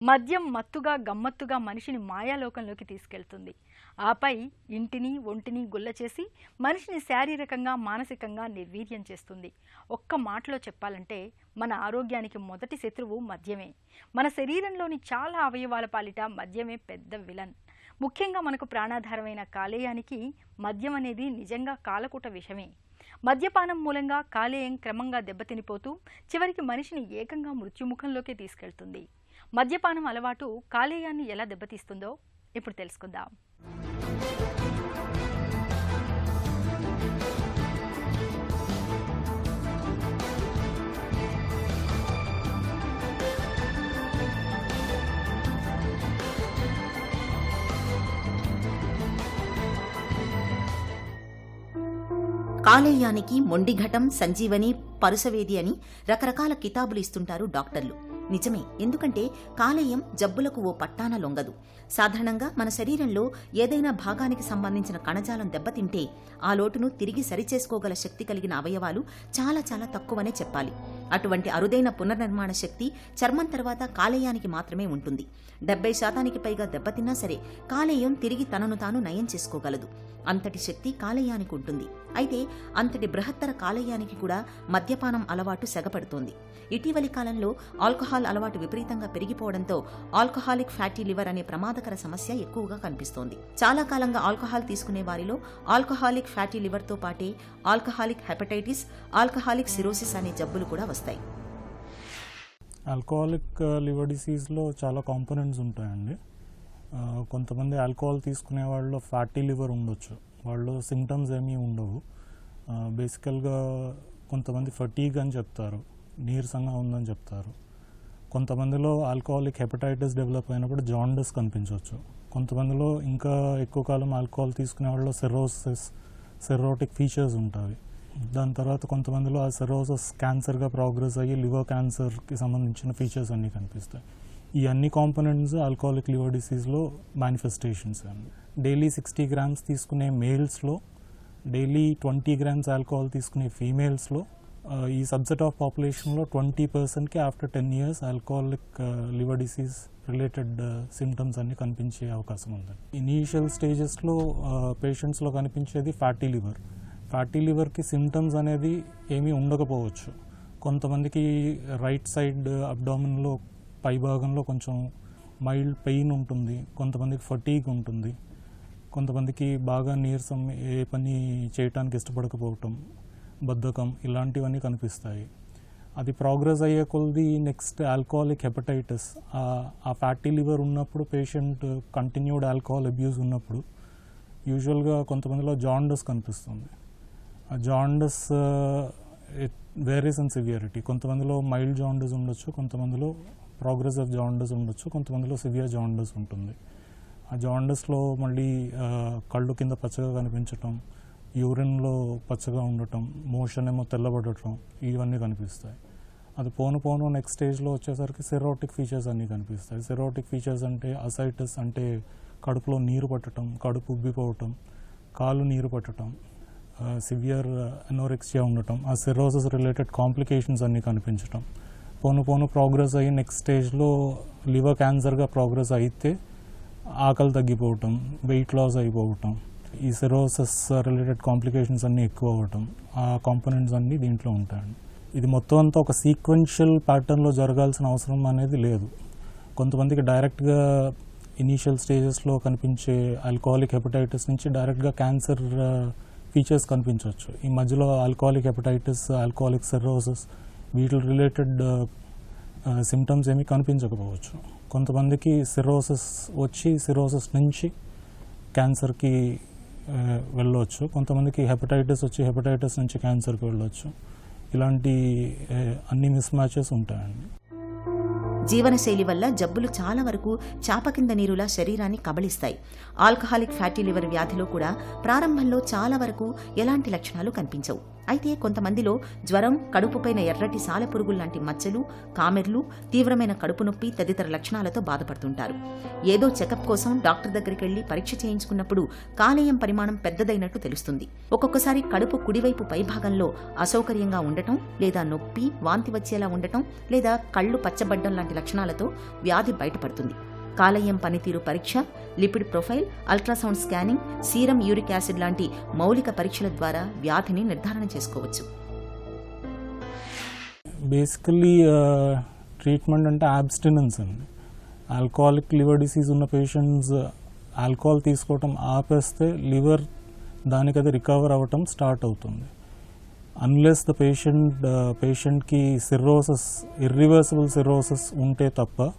మద్యం మత్తుగా గమ్మత్తుగా మనిషిని మాయాలోకంలోకి తీసుకెళ్తుంది. ఆపై ఇంటిని ఒంటిని గుల్లచేసి మనిషిని శారీరకంగా మానసికంగా నిర్వీర్యం చేస్తుంది. ఒక్క మాటలో చెప్పాలంటే మన ఆరోగ్యానికి మొదటి శత్రువు మద్యమే. మన శరీరంలోని చాలా అవయవాల పాలిట మద్యమే పెద్ద విలన్. ముఖ్యంగా మనకు ప్రాణాధారమైన కాలేయానికి మద్యం అనేది నిజంగా కాలకూట విషమే. మద్యపానం మూలంగా కాలేయం క్రమంగా దెబ్బతినిపోతూ చివరికి మనిషిని ఏకంగా మృత్యుముఖంలోకి తీసుకెళ్తుంది. మద్యపానం అలవాటు కాలేయాన్ని ఎలా దెబ్బతీస్తుందో ఇప్పుడు తెలుసుకుందాం. కాలేయానికి మొండిఘటం, సంజీవని, పరుసవేది అని రకరకాల కితాబులు ఇస్తుంటారు డాక్టర్లు. నిజమే, ఎందుకంటే కాలేయం జబ్బులకు ఓ పట్టాన లొంగదు. సాధారణంగా మన శరీరంలో ఏదైనా భాగానికి సంబంధించిన కణజాలం దెబ్బతింటే ఆ లోటును తిరిగి సరిచేసుకోగల శక్తి కలిగిన అవయవాలు చాలా చాలా తక్కువనే చెప్పాలి. అటువంటి అరుదైన పునర్నిర్మాణ శక్తి చర్మం తర్వాత కాలేయానికి మాత్రమే ఉంటుంది. 70% పైగా దెబ్బతిన్నా సరే కాలేయం తిరిగి తనను తాను నయం చేసుకోగలదు. అంతటి శక్తి కాలేయానికి ఉంటుంది. అయితే అంతటి బృహత్తర కాలేయానికి కూడా మద్యపానం అలవాటు సెగపడుతోంది. ఇటీవలి కాలంలో ఆల్కహాల్ అలవాటు విపరీతంగా పెరిగిపోవడంతో ఆల్కహాలిక్ ఫ్యాటీ లివర్ అనే ప్రమాదకర సమస్య ఎక్కువగా కనిపిస్తోంది. చాలా కాలంగా ఆల్కహాల్ తీసుకునే వారిలో ఆల్కహాలిక్ ఫ్యాటీ లివర్తో పాటే ఆల్కహాలిక్ హెపటైటిస్, ఆల్కహాలిక్ సిరోసిస్ అనే జబ్బులు కూడా వస్తాయి. ఆల్కహాలిక్ లివర్ డిసీజ్లో చాలా కాంపోనెంట్స్ ఉంటాయండి. కొంతమంది ఆల్కహాల్ తీసుకునే వాళ్ళలో ఫ్యాటీ లివర్ ఉండొచ్చు, వాళ్ళు సింటమ్స్ ఏమీ ఉండవు. బేసికల్గా కొంతమంది ఫటీగ్ అని చెప్తారు, నీరసంగా ఉందని చెప్తారు. కొంతమందిలో ఆల్కహాలిక్ హెపటైటిస్ డెవలప్ అయినప్పుడు జాండస్ కనిపించవచ్చు. కొంతమందిలో ఇంకా ఎక్కువ కాలం ఆల్కహాల్ తీసుకునే వాళ్ళలో సిరోసిస్, సిరోటిక్ ఫీచర్స్ ఉంటాయి. దాని తర్వాత కొంతమందిలో ఆ సిరోసిస్ క్యాన్సర్గా ప్రోగ్రెస్ అయ్యి లివర్ క్యాన్సర్కి సంబంధించిన ఫీచర్స్ అన్నీ కనిపిస్తాయి. ఈ అన్ని కాంపోనెంట్స్ ఆల్కహాలిక్ లివర్ డిసీజ్లో మేనిఫెస్టేషన్స్ అండి. డైలీ 60 grams తీసుకునే మేల్స్లో, డైలీ 20 grams ఆల్కహాల్ తీసుకునే ఫీమేల్స్లో, ఈ సబ్సెట్ ఆఫ్ పాపులేషన్లో 20%కి after 10 years alcoholic liver disease related symptoms అన్నీ కనిపించే అవకాశం ఉంది. ఇనీషియల్ స్టేజెస్లో పేషెంట్స్లో కనిపించేది ఫ్యాటీ లివర్. ఫ్యాటీ లివర్కి సిమ్టమ్స్ అనేది ఏమీ ఉండకపోవచ్చు. కొంతమందికి రైట్ సైడ్ అబ్డామిన్లో పై భాగంలో కొంచెం మైల్డ్ పెయిన్ ఉంటుంది, కొంతమందికి ఫటీగ్ ఉంటుంది, కొంతమందికి బాగా నీరసం, ఏ పని చేయటానికి ఇష్టపడకపోవటం, బద్ధకం, ఇలాంటివన్నీ కనిపిస్తాయి. అది ప్రోగ్రెస్ అయ్యే కొలది నెక్స్ట్ ఆల్కహాలిక్ హెపటైటిస్. ఆ ఫ్యాటీ లివర్ ఉన్నప్పుడు పేషెంట్ కంటిన్యూడ్ ఆల్కహాల్ అబ్యూస్ ఉన్నప్పుడు యూజువల్గా కొంతమందిలో జాండస్ కనిపిస్తుంది. ఆ జాండస్ వేరీస్ ఇన్ సివియారిటీ. కొంతమందిలో మైల్డ్ జాండస్ ఉండొచ్చు, కొంతమందిలో ప్రోగ్రెసివ్ జాండస్ ఉండొచ్చు, కొంతమందిలో సివియర్ జాండస్ ఉంటుంది. ఆ జాండస్లో మళ్ళీ కళ్ళు కింద పచ్చగా కనిపించటం, యూరిన్లో పచ్చగా ఉండటం, మోషన్ ఏమో తెల్లబడటం, ఇవన్నీ కనిపిస్తాయి. అది పోను నెక్స్ట్ స్టేజ్లో వచ్చేసరికి సిరోటిక్ ఫీచర్స్ అన్నీ కనిపిస్తాయి. సిరోటిక్ ఫీచర్స్ అంటే అసైటిస్, అంటే కడుపులో నీరు పట్టడం, కడుపు ఉబ్బిపోవటం, కాలు నీరు పట్టడం, సివియర్ అనోరెక్సియా ఉండటం, ఆ సిరోసిస్ రిలేటెడ్ కాంప్లికేషన్స్ అన్నీ కనిపించటం. పోను ప్రోగ్రెస్ అయ్యి నెక్స్ట్ స్టేజ్లో లివర్ క్యాన్సర్గా ప్రోగ్రెస్ అయితే ఆకలి తగ్గిపోవటం, వెయిట్ లాస్ అయిపోవటం, ఈ సిరోసిస్ రిలేటెడ్ కాంప్లికేషన్స్ అన్నీ ఎక్కువ అవ్వటం, ఆ కాంపోనెంట్స్ అన్నీ దీంట్లో ఉంటాయండి. ఇది మొత్తం అంతా ఒక సీక్వెన్షియల్ ప్యాటర్న్లో జరగాల్సిన అవసరం అనేది లేదు. కొంతమందికి డైరెక్ట్గా ఇనీషియల్ స్టేజెస్లో కనిపించే ఆల్కహాలిక్ హెపటైటిస్ నుంచి డైరెక్ట్గా క్యాన్సర్ ఫీచర్స్ కనిపించవచ్చు. ఈ మధ్యలో ఆల్కహాలిక్ హెపటైటిస్, ఆల్కహాలిక్ సిరోసిస్, వీటి రిలేటెడ్ సిమ్టమ్స్ ఏమీ కనిపించకపోవచ్చు. కొంతమందికి సిరోసిస్ వచ్చి సిరోసిస్ నుంచి క్యాన్సర్కి వెళ్ళవచ్చు, కొంతమందికి హెపటైటిస్ వచ్చి హెపటైటిస్ నుంచి క్యాన్సర్కి వెళ్ళవచ్చు. ఇలాంటి అన్ని మిస్ మ్యాచెస్ ఉంటాయండి. జీవనశైలి వల్ల జబ్బులు చాలా వరకు చాప కింద నీరులా శరీరాన్ని కబళిస్తాయి. ఆల్కహాలిక్ ఫ్యాటీ లివర్ వ్యాధిలో కూడా ప్రారంభంలో చాలా వరకు ఎలాంటి లక్షణాలు కనిపించవు. అయితే కొంతమందిలో జ్వరం, కడుపుపైన ఎర్రటి సాలెపురుగులు లాంటి మచ్చలు, కామెర్లు, తీవ్రమైన కడుపు నొప్పి తదితర లక్షణాలతో బాధపడుతుంటారు. ఏదో చెకప్ కోసం డాక్టర్ దగ్గరికి వెళ్లి పరీక్ష చేయించుకున్నప్పుడు కాలేయం పరిమాణం పెద్దదైనట్టు తెలుస్తుంది. ఒక్కొక్కసారి కడుపు కుడివైపు పైభాగంలో అసౌకర్యంగా ఉండటం, లేదా నొప్పి, వాంతి వచ్చేలా ఉండటం, లేదా కళ్ళు పచ్చబడ్డం లాంటి లక్షణాలతో వ్యాధి బయటపడుతుంది. కాలేయం పనితీరు పరీక్ష, lipid profile, ultrasound scanning, serum uric acid లాంటి మౌలిక పరీక్షల ద్వారా వ్యాధిని నిర్ధారణ చేసుకోవచ్చు. బేసికలీ ట్రీట్మెంట్ అంటే అబ్స్టినెన్స్ అండి. ఆల్కహాలిక్ లివర్ డిసీజ్ ఉన్న పేషెంట్స్ ఆల్కహాల్ తీసుకోవటం ఆపేస్తే లివర్ దానికది రికవర్ అవ్వటం స్టార్ట్ అవుతుంది. అన్లెస్ ద పేషెంట్కి సిర్రోసిస్, ఇర్రివర్సిబుల్ సిర్రోసిస్ ఉంటే తప్ప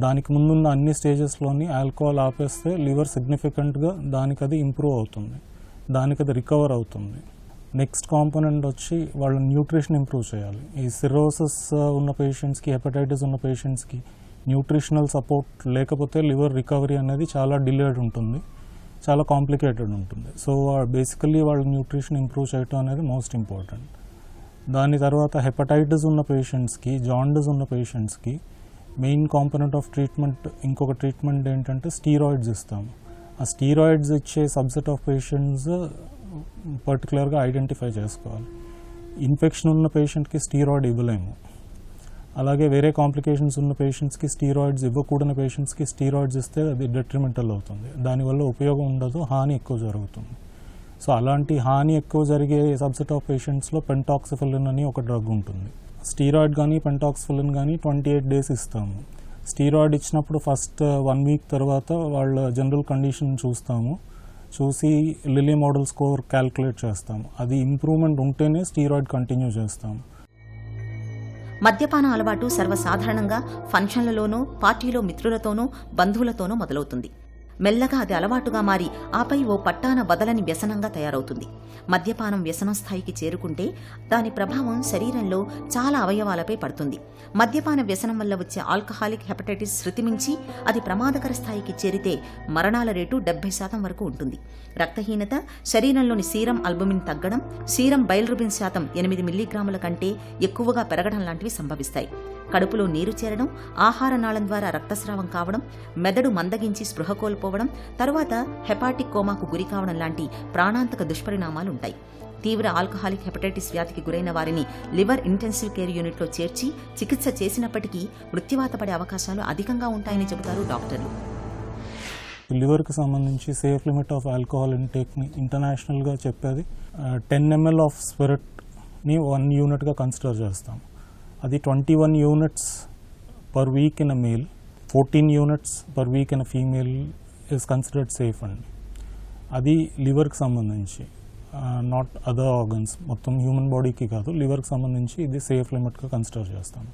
దానికి ముందున్న అన్ని స్టేజెస్లోని ఆల్కహాల్ ఆపేస్తే లివర్ సిగ్నిఫికెంట్గా దానికది ఇంప్రూవ్ అవుతుంది, దానికది రికవర్ అవుతుంది. నెక్స్ట్ కాంపోనెంట్ వచ్చి వాళ్ళ న్యూట్రిషన్ ఇంప్రూవ్ చేయాలి. ఈ సిర్రోసిస్ ఉన్న పేషెంట్స్కి, హెపటైటిస్ ఉన్న పేషెంట్స్కి న్యూట్రిషనల్ సపోర్ట్ లేకపోతే లివర్ రికవరీ అనేది చాలా డిలేడ్ ఉంటుంది, చాలా కాంప్లికేటెడ్ ఉంటుంది. సో బేసికల్లీ వాళ్ళ న్యూట్రిషన్ ఇంప్రూవ్ చేయటం అనేది మోస్ట్ ఇంపార్టెంట్. దాని తర్వాత హెపటైటిస్ ఉన్న పేషెంట్స్కి, జాండిస్ ఉన్న పేషెంట్స్కి మెయిన్ కాంపోనెంట్ ఆఫ్ ట్రీట్మెంట్, ఇంకొక ట్రీట్మెంట్ ఏంటంటే స్టీరాయిడ్స్ ఇస్తాము. ఆ స్టీరాయిడ్స్ ఇచ్చే సబ్సెట్ ఆఫ్ పేషెంట్స్ పర్టికులర్గా ఐడెంటిఫై చేసుకోవాలి. ఇన్ఫెక్షన్ ఉన్న పేషెంట్కి స్టీరాయిడ్ ఇవ్వలేము. అలాగే వేరే కాంప్లికేషన్స్ ఉన్న పేషెంట్స్కి స్టీరాయిడ్స్ ఇవ్వకూడని పేషెంట్స్కి స్టీరాయిడ్స్ ఇస్తే అది డెట్రిమెంటల్ అవుతుంది. దానివల్ల ఉపయోగం ఉండదు, హాని ఎక్కువ జరుగుతుంది. సో అలాంటి హాని ఎక్కువ జరిగే సబ్సెట్ ఆఫ్ పేషెంట్స్లో పెంటాక్సిఫిలిన్ అని ఒక డ్రగ్ ఉంటుంది. స్టీరాయిడ్ కానీ పెంటాక్సిఫిలిన్ కానీ 28 days ఇస్తాము. స్టీరాయిడ్ ఇచ్చినప్పుడు ఫస్ట్ 1 week తర్వాత వాళ్ళ జనరల్ కండిషన్ చూసి లిలీ మోడల్ స్కోర్ క్యాల్కులేట్ చేస్తాము. అది ఇంప్రూవ్మెంట్ ఉంటేనే స్టీరాయిడ్ కంటిన్యూ చేస్తాము. మద్యపాన అలవాటు సర్వసాధారణంగా ఫంక్షన్లలోనూ, పార్టీలో మిత్రులతోనూ, బంధువులతోనూ మొదలవుతుంది. మెల్లగా అది అలవాటుగా మారి ఆపై ఓ పట్టాన వదలని వ్యసనంగా తయారవుతుంది. మద్యపానం వ్యసనం స్థాయికి చేరుకుంటే దాని ప్రభావం శరీరంలో చాలా అవయవాలపై పడుతుంది. మద్యపాన వ్యసనం వల్ల వచ్చే ఆల్కహాలిక్ హెపటైటిస్ శృతిమించి అది ప్రమాదకర స్థాయికి చేరితే మరణాల రేటు 70% వరకు ఉంటుంది. రక్తహీనత, శరీరంలోని సీరం అల్బుమిన్ తగ్గడం, సీరం బైల్రుబిన్ శాతం 8 మిల్లీగ్రాముల కంటే ఎక్కువగా పెరగడం లాంటివి సంభవిస్తాయి. కడుపులో నీరు చేరడం, ఆహార నాళం ద్వారా రక్తస్రావం కావడం, మెదడు మందగించి స్పృహ కోల్పోవడం, తరువాత హెపాటిక్ కోమాకు గురి కావడం లాంటి ప్రాణాంతక దుష్పరిణామాలుంటాయి. తీవ్ర ఆల్కహాలిక్ హెపటైటిస్ వ్యాధికి గురైన వారిని లివర్ ఇంటెన్సివ్ కేర్ యూనిట్లో చేర్చి చికిత్స చేసినప్పటికీ మృత్యువాత పడే అవకాశాలు అధికంగా ఉంటాయని చెబుతారు డాక్టర్లు. లివర్కి సంబంధించి సేఫ్ లిమిట్ ఆఫ్ ఆల్కహాల్ ఇంటేక్ని ఇంటర్నేషనల్గా చెప్పేది 10 ml ఆఫ్ స్పిరిట్ని 1 unitగా కన్సిడర్ చేస్తాం. అది 21 units per week in a male, 14 units per week in a female is considered safe అండి. అది లివర్కి సంబంధించి, నాట్ అదర్ ఆర్గన్స్, మొత్తం హ్యూమన్ బాడీకి కాదు, లివర్కి సంబంధించి ఇది సేఫ్ లిమిట్గా కన్సిడర్ చేస్తాం.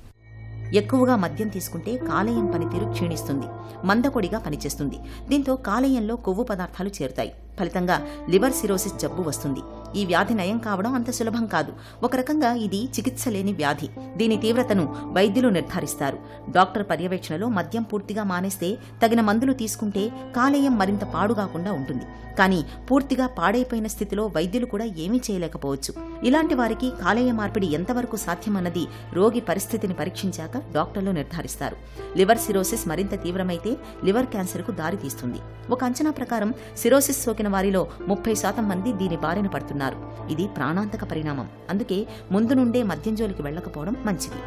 ఎక్కువగా మద్యం తీసుకుంటే కాలేయం పనితీరు క్షీణిస్తుంది, మందకొడిగా పనిచేస్తుంది. దీంతో కాలేయంలో కొవ్వు పదార్థాలు చేరుతాయి. ఫలితంగా లివర్ సిరోసిస్ జబ్బు వస్తుంది. ఈ వ్యాధి నయం కావడం అంత సులభం కాదు. ఒక రకంగా ఇది చికిత్స లేని వ్యాధి. దీని తీవ్రతను వైద్యులు నిర్ధారిస్తారు. డాక్టర్ పర్యవేక్షణలో మద్యం పూర్తిగా మానేస్తే, తగిన మందులు తీసుకుంటే కాలేయం మరింత పాడుగాకుండా ఉంటుంది. కానీ పూర్తిగా పాడైపోయిన స్థితిలో వైద్యులు కూడా ఏమీ చేయలేకపోవచ్చు. ఇలాంటి వారికి కాలేయ మార్పిడి ఎంతవరకు సాధ్యమన్నది రోగి పరిస్థితిని పరీక్షించాక డాక్టర్లు నిర్ధారిస్తారు. లివర్ సిరోసిస్ మరింత తీవ్రమైతే లివర్ క్యాన్సర్కు దారితీస్తుంది. ఒక అంచనా ప్రకారం సిరోసిస్ సోకిన వారిలో 30% మంది దీని బారిన పడుతున్నారు. ఇది ప్రాణాంతక పరిణామం. అందుకే ముందు నుండే మద్యం జోలికి వెళ్లకపోవడం మంచిది.